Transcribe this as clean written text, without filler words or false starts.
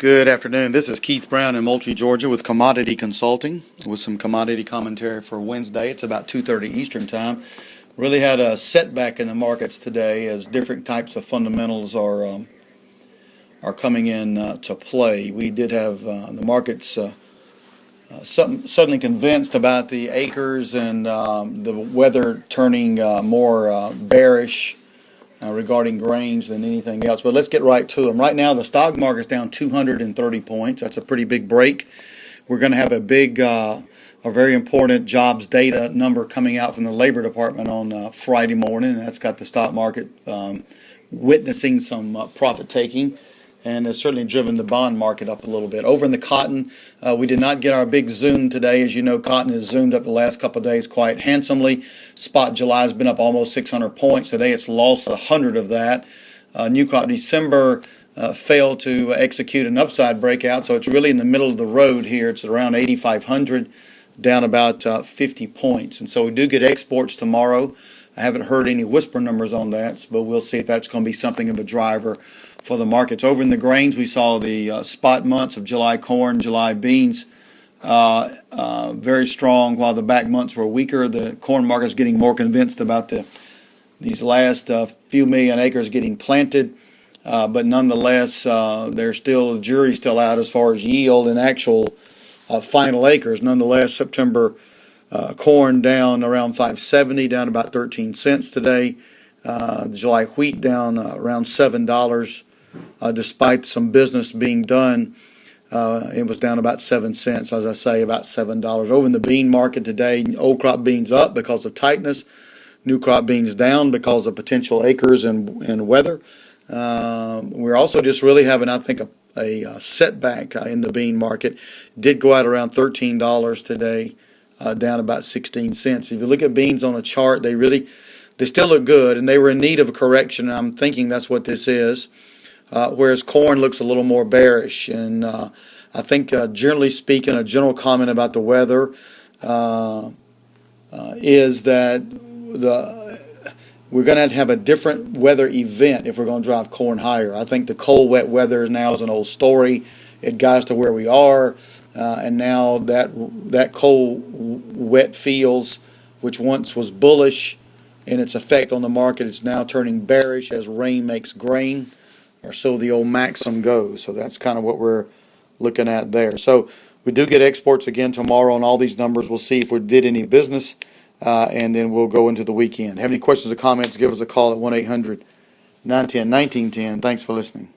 Good afternoon. This is Keith Brown in Moultrie, Georgia with Commodity Consulting with some commodity commentary for Wednesday. It's about 2:30 Eastern Time. Really had a setback in the markets today as different types of fundamentals are coming in to play. We did have the markets suddenly convinced about the acres and the weather turning more bearish regarding grains than anything else. But let's get right to them. Right now, the stock market's down 230 points. That's a pretty big break. We're going to have a very important jobs data number coming out from the Labor Department on Friday morning. And that's got the stock market witnessing some profit taking. And it's certainly driven the bond market up a little bit. Over in the cotton, we did not get our big zoom today. As you know, cotton has zoomed up the last couple of days quite handsomely. Spot July has been up almost 600 points. Today it's lost 100 of that. New crop December failed to execute an upside breakout, so it's really in the middle of the road here. It's around 8,500, down about 50 points. And so we do get exports tomorrow. I haven't heard any whisper numbers on that, but we'll see if that's going to be something of a driver for the markets. Over in the grains, we saw the spot months of July corn, July beans very strong, while the back months were weaker. The corn market's getting more convinced about these last few million acres getting planted, but nonetheless, the jury's still out as far as yield and actual final acres. Nonetheless, September corn down around 570, down about 13 cents today. July wheat down around $7. Despite some business being done, it was down about 7 cents, as I say, about $7. Over in the bean market today, old crop beans up because of tightness, new crop beans down because of potential acres and weather. We're also just really having, I think, a setback in the bean market. Did go out around $13 today, down about 16 cents. If you look at beans on a chart, they still look good, and they were in need of a correction, and I'm thinking that's what this is. Whereas corn looks a little more bearish. And I think, generally speaking, a general comment about the weather is that we're going to have a different weather event if we're going to drive corn higher. I think the cold, wet weather now is an old story. It got us to where we are, and now that cold, wet feels, which once was bullish in its effect on the market, it's now turning bearish as rain makes grain, or so the old maxim goes. So that's kind of what we're looking at there. So we do get exports again tomorrow on all these numbers. We'll see if we did any business, and then we'll go into the weekend. Have any questions or comments, give us a call at 1-800-910-1910. Thanks for listening.